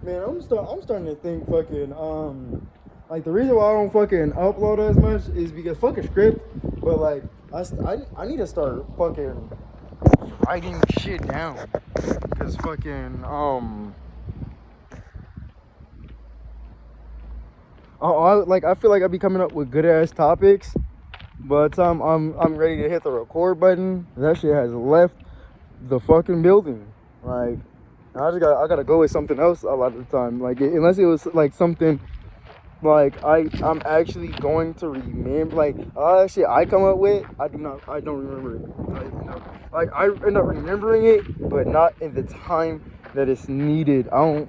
Man, I'm starting to think fucking like the reason why I don't fucking upload as much is because fucking script, but like I need to start fucking writing shit down, cause fucking I feel like I be coming up with good ass topics, but I'm ready to hit the record button. That shit has left the fucking building. Like I gotta go with something else a lot of the time. Like unless it was like something like I'm actually going to remember. Like a lot of shit I come up with, I don't remember it. Like I end up remembering it, but not in the time that it's needed. I want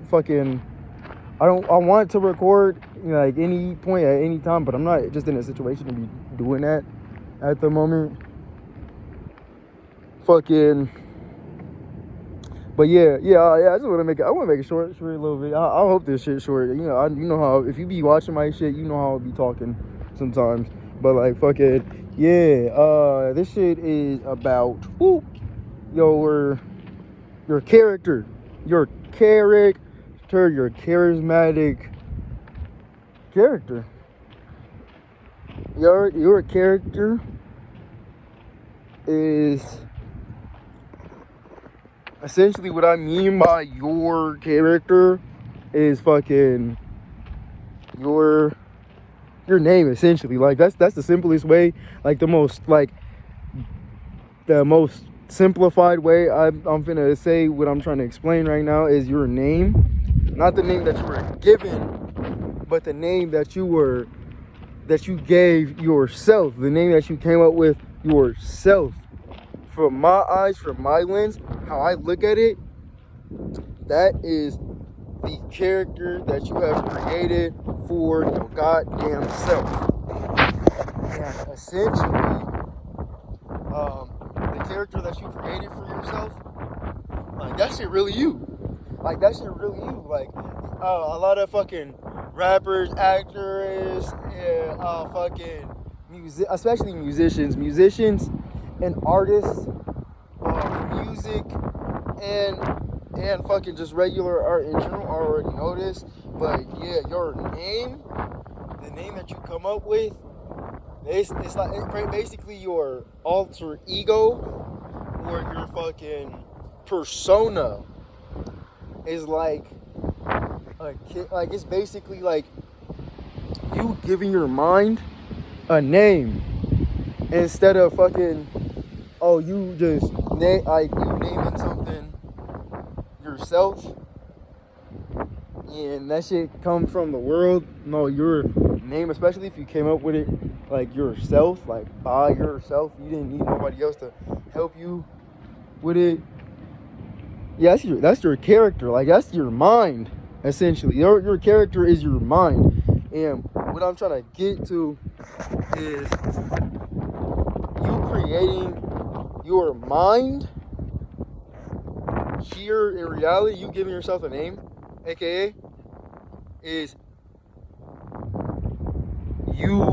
to record like any point at any time, but I'm not just in a situation to be doing that at the moment. Fucking. But yeah. I just want to make it. I want to make it short a little bit. I hope this shit's short. You know how if you be watching my shit, you know how I'll be talking sometimes. But like fucking yeah. This shit is about your character, your charismatic character. Your character is essentially what I mean by your character is fucking your name essentially. Like that's the simplest way, like the most simplified way I'm finna say what I'm trying to explain right now is your name. Not the name that you were given, but the name that you gave yourself, the name that you came up with yourself. From my eyes, from my lens, how I look at it, that is the character that you have created for your goddamn self. And essentially, the character that you created for yourself, like that shit really you. Like that shit really you. Like a lot of fucking rappers, actors, fucking especially musicians and artists of music and fucking just regular art in general. I already know this, but yeah, your name, the name that you come up with, it's basically your alter ego or your fucking persona is like it's basically like you giving your mind a name instead of fucking you just naming something yourself and that shit comes from the world. No, your name, especially if you came up with it like yourself, like by yourself, you didn't need nobody else to help you with it. Yeah, that's your character. Like that's your mind, essentially. Your character is your mind. And what I'm trying to get to is you creating your mind here in reality, you giving yourself a name, aka is you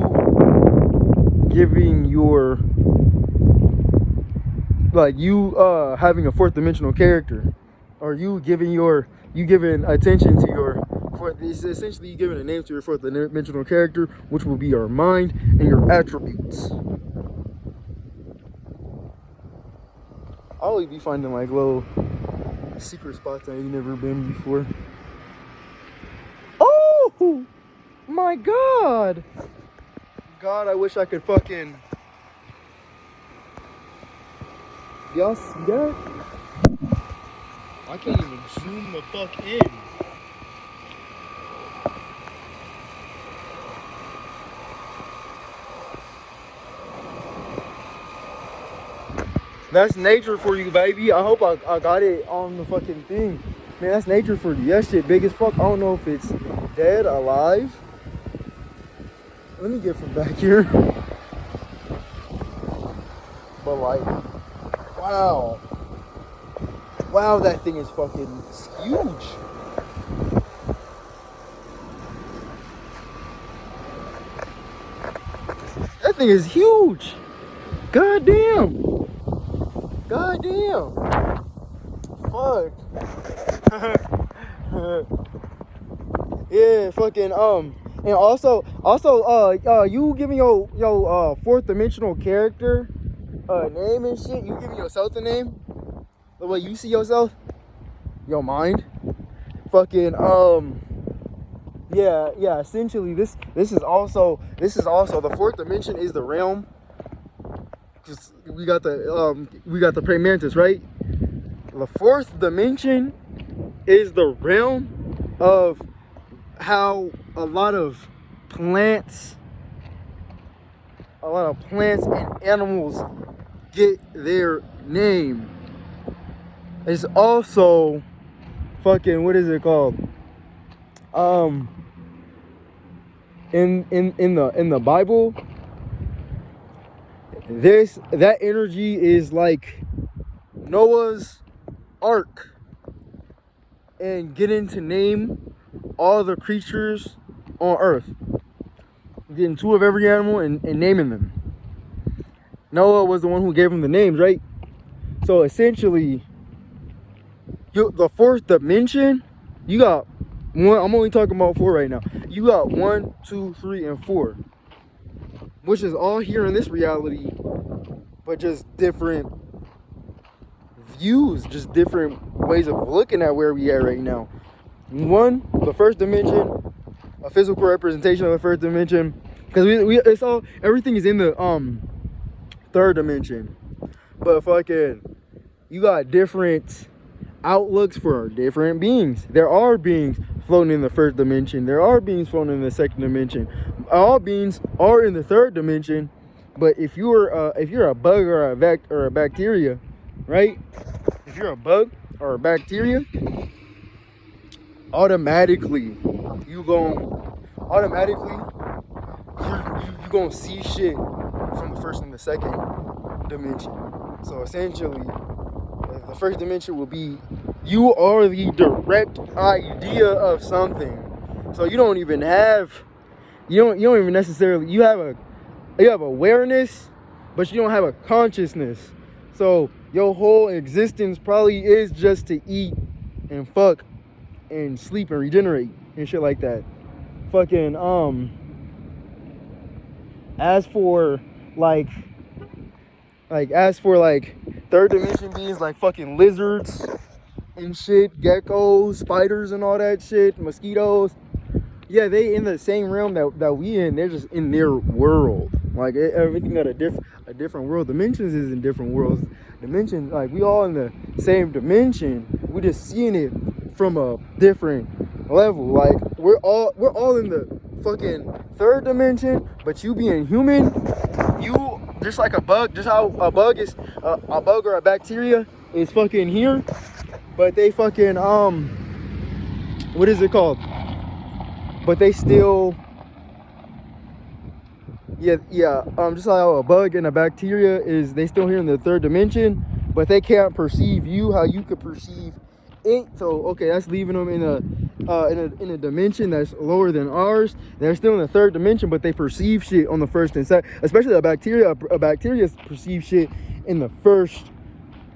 giving your having a fourth dimensional character, or you giving attention to it's essentially you giving a name to your fourth dimensional character, which will be your mind and your attributes. I always be finding like little secret spots I ain't never been before. Oh my god, I wish I could fucking. Y'all see that? I can't even zoom the fuck in. That's nature for you, baby. I hope I got it on the fucking thing. Man, that's nature for you. That shit big as fuck. I don't know if it's dead, alive. Let me get from back here. But like, wow. Wow, that thing is fucking huge. That thing is huge. God damn. Fuck. Yeah, fucking and also you giving your fourth dimensional character name and shit. You giving yourself the name, the way you see yourself, your mind. Fucking yeah. Essentially, this is also the fourth dimension is the realm. Cause we got the praying mantis, right? The fourth dimension is the realm of how a lot of plants and animals get their name. It's also fucking, what is it called? In the Bible, that energy is like Noah's Ark, and getting to name all the creatures on Earth, getting two of every animal and naming them. Noah was the one who gave them the names, right? So essentially, the fourth dimension, you got one. I'm only talking about 4 right now. You got 1, 2, 3, and 4, which is all here in this reality, but just different views, just different ways of looking at where we at right now. One, the first dimension, a physical representation of the first dimension, because everything is in the third dimension, but fucking you got different outlooks for different beings. There are beings floating in the first dimension. There are beings floating in the second dimension. All beings are in the third dimension. But if you're a bug or a bacteria, right? If you're a bug or a bacteria, automatically you're gonna see shit from the first and the second dimension. So essentially, the first dimension will be you are the direct idea of something. So you don't even necessarily, you have awareness, but you don't have a consciousness. So your whole existence probably is just to eat and fuck and sleep and regenerate and shit like that. Fucking as for third dimension beings, like fucking lizards and shit, geckos, spiders and all that shit, mosquitoes, yeah, they in the same realm that we in. They're just in their world. Like everything at a different world. Dimensions is in different worlds. Dimensions, like we all in the same dimension. We're just seeing it from a different level. Like we're all in the fucking third dimension. But you being human, you just like a bug. Just how a bug or a bacteria is fucking here. But they fucking what is it called? But they still, just like how a bug and a bacteria they still here in the third dimension, but they can't perceive you how you could perceive it. So okay, that's leaving them in a dimension that's lower than ours. They're still in the third dimension, but they perceive shit on the first and second. Especially a bacteria perceives shit in the first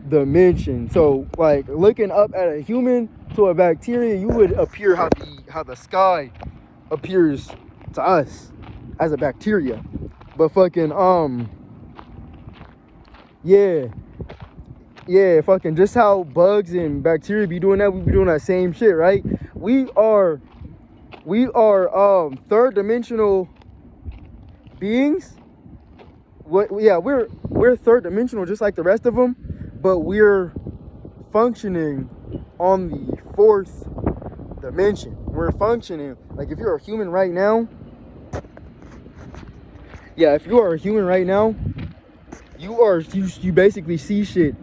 dimension. So like looking up at a human to a bacteria, you would appear how the sky appears to us as a bacteria. But fucking fucking just how bugs and bacteria be doing that, we be doing that same shit, right? We are third dimensional beings. We're third dimensional just like the rest of them, but we're functioning on the fourth dimension. We're functioning like if you're a human right now. Yeah, if you are a human right now, you basically see shit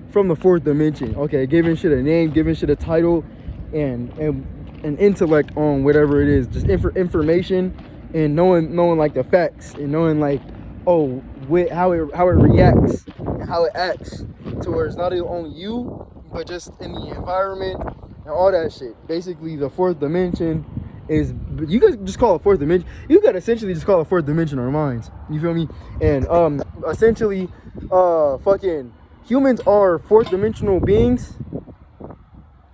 from the fourth dimension. Okay, giving shit a name, giving shit a title, and an intellect on whatever it is, just information, and knowing like the facts, and knowing like how it reacts and how it acts, to where it's not only you, but just in the environment and all that shit. Basically, the fourth dimension is, you could just call it fourth dimension. You could essentially just call it fourth dimension our minds. You feel me? And essentially, fucking humans are fourth dimensional beings,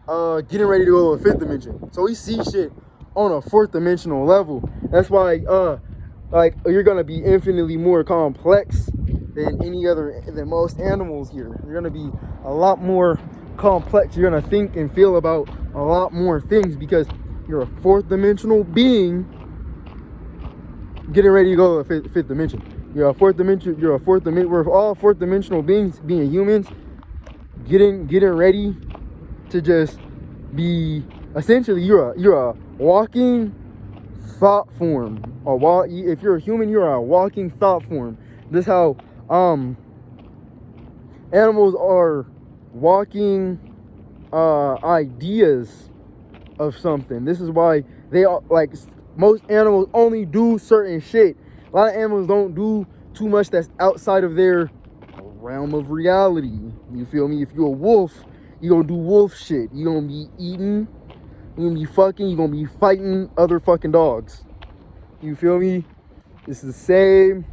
getting ready to go to a fifth dimension. So we see shit on a fourth dimensional level. That's why like you're gonna be infinitely more complex than most animals here. You're gonna be a lot more complex. You're gonna think and feel about a lot more things because you're a fourth dimensional being getting ready to go to the fifth dimension. You're a fourth dimension. We're all fourth dimensional beings, being humans, getting ready to just be. Essentially, you're a walking thought form. If you're a human, you're a walking thought form. This is how animals are walking ideas of something. This is why they are like most animals only do certain shit. A lot of animals don't do too much that's outside of their realm of reality. You feel me? If you're a wolf, you're gonna do wolf shit. You're gonna be eating, you're gonna be fucking, you're gonna be fighting other fucking dogs. You feel me? It's the same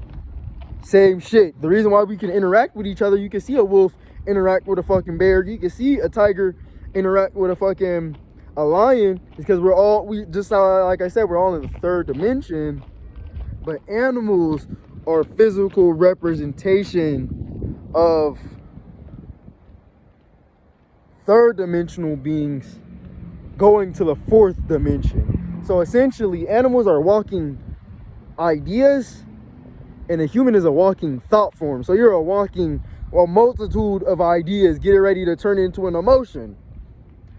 shit. The reason why we can interact with each other, you can see a wolf interact with a fucking bear, you can see a tiger interact with a lion, is because we just like I said, we're all in the third dimension. But animals are physical representation of third dimensional beings going to the fourth dimension. So essentially, animals are walking ideas, and a human is a walking thought form. So you're a multitude of ideas getting ready to turn into an emotion,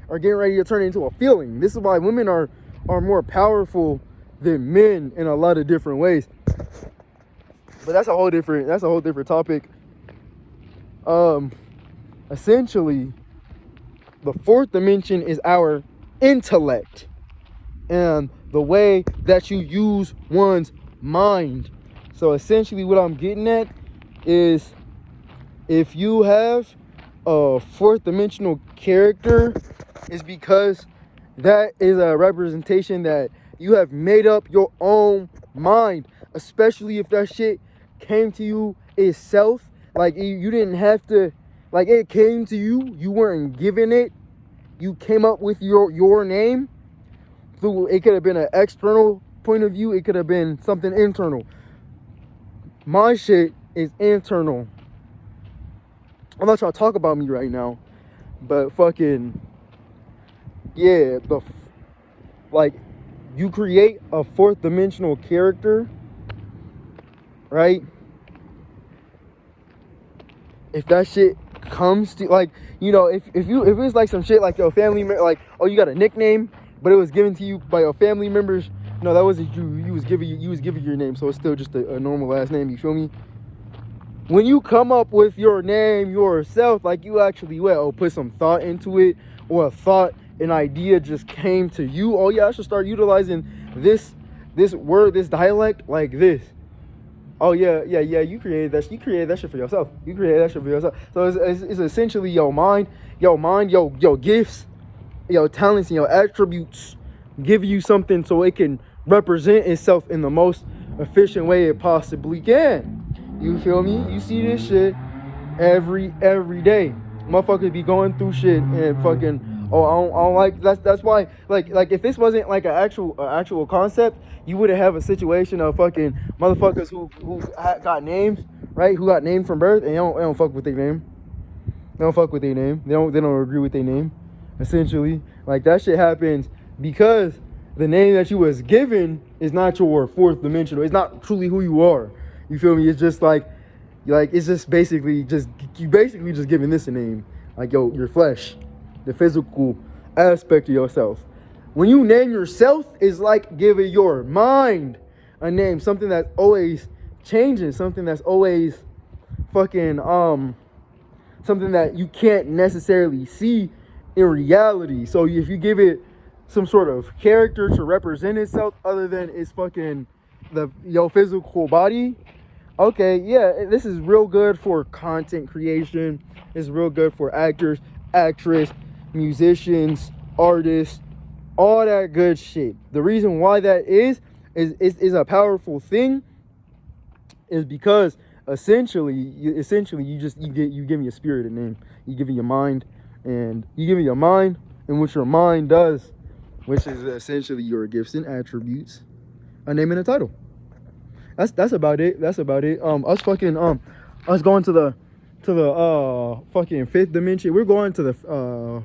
or getting ready to turn into a feeling. This is why women are more powerful than men in a lot of different ways. But that's a whole different topic. Essentially, the fourth dimension is our intellect and the way that you use one's mind. So essentially what I'm getting at is, if you have a fourth dimensional character, is because that is a representation that you have made up your own mind, especially if that shit came to you itself. Like, you didn't have to, like, it came to you, you weren't given it, you came up with your name through, it could have been an external point of view, it could have been something internal. My shit is internal. I'm not trying to talk about me right now, but fucking, yeah, like, you create a fourth dimensional character, right? If that shit comes to, like, you know, if it's like some shit like your family, like, oh, you got a nickname, but it was given to you by your family members. No, that wasn't you. You was given your name, so it's still just a normal last name. You feel me? When you come up with your name yourself, like, you actually put some thought into it, or a thought, an idea just came to you. Oh yeah, I should start utilizing this word, this dialect, like this. Oh yeah, you created that shit for yourself. So it's essentially your mind, your gifts, your talents, and your attributes give you something so it can represent itself in the most efficient way it possibly can. You feel me? You see this shit every day. Motherfuckers be going through shit and fucking, oh, I don't like, that's why, like if this wasn't like an actual concept, you wouldn't have a situation of fucking motherfuckers who got names, right? Who got named from birth, and they don't fuck with their name. They don't fuck with their name. They don't agree with their name. Essentially, like, that shit happens because the name that you was given is not your fourth dimensional. It's not truly who you are. You feel me? It's just like it's just basically just giving this a name, like your flesh, the physical aspect of yourself. When you name yourself, it's like giving your mind a name, something that's always changing, something that's always fucking something that you can't necessarily see in reality. So if you give it some sort of character to represent itself other than its fucking your physical body, okay, yeah, this is real good for content creation. It's real good for actors, actress, musicians, artists, all that good shit. The reason why that is a powerful thing is because essentially you give me a spirit a name. You give me your mind, and what your mind does which is essentially your gifts and attributes, a name and a title. That's about it. That's about it. Us going to the fucking fifth dimension. We're going to the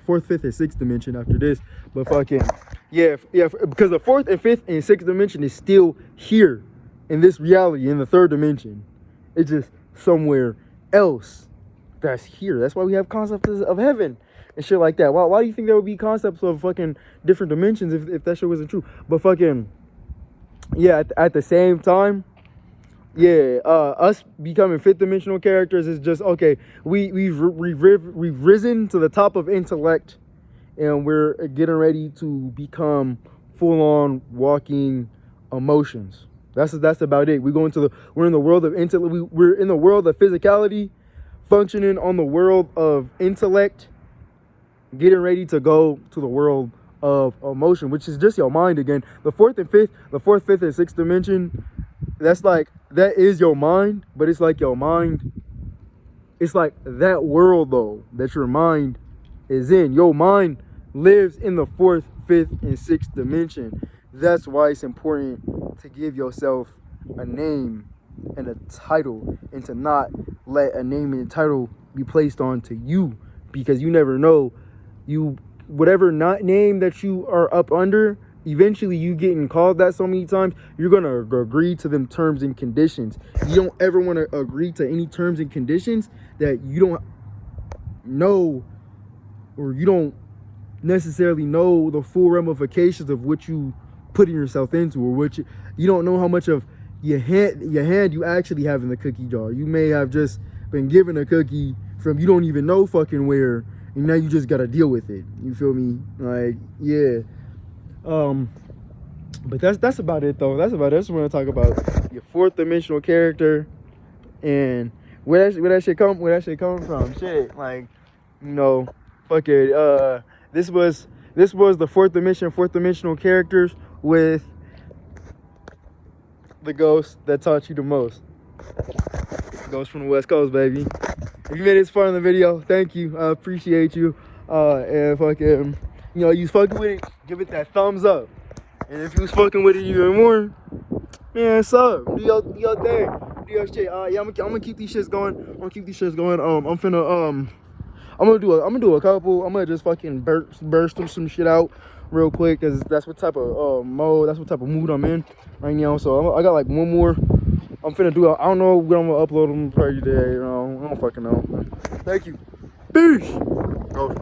fourth, fifth, and sixth dimension after this. But fucking yeah, because the fourth and fifth and sixth dimension is still here in this reality in the third dimension. It's just somewhere else that's here. That's why we have concepts of heaven and shit like that. Why do you think there would be concepts of fucking different dimensions if that shit wasn't true? But fucking yeah, at the same time, yeah, us becoming fifth dimensional characters is just okay. We've risen to the top of intellect, and we're getting ready to become full on walking emotions. That's about it. We're in the world of intellect. We're in the world of physicality, functioning on the world of intellect, getting ready to go to the world of emotion, which is just your mind again. The fourth, fifth, and sixth dimension. That is your mind, but it's like your mind. It's like that world though that your mind is in. Your mind lives in the fourth, fifth, and sixth dimension. That's why it's important to give yourself a name and a title, and to not let a name and a title be placed onto you, because you never know. Whatever not name that you are up under, eventually you getting called that so many times, you're gonna agree to them terms and conditions. You don't ever want to agree to any terms and conditions that you don't know, or you don't necessarily know the full ramifications of what you putting yourself into, or what you don't know how much of your hand you actually have in the cookie jar. You may have just been given a cookie from you don't even know fucking where, and now you just gotta deal with it. You feel me? Like, yeah. But that's about it though. That's about it. I just want to talk about your fourth dimensional character and where that shit coming from. Shit, like, you know, fuck it. This was the fourth dimensional characters with the ghost that taught you the most. Ghost from the West Coast, baby. If you made it this far in the video, thank you. I appreciate you. And fucking, you know, you fucking with it, give it that thumbs up. And if you was fucking with it even more, man, sup? Do your thing. Do your shit. Yeah, I'm gonna keep these shits going. I'm gonna do a couple. I'm gonna just fucking burst some shit out real quick, cause that's what type of that's what type of mood I'm in right now. So I got like one more. I'm finna do. I don't know when I'm gonna upload them per day. You know, I don't fucking know. Thank you. Peace. Oh.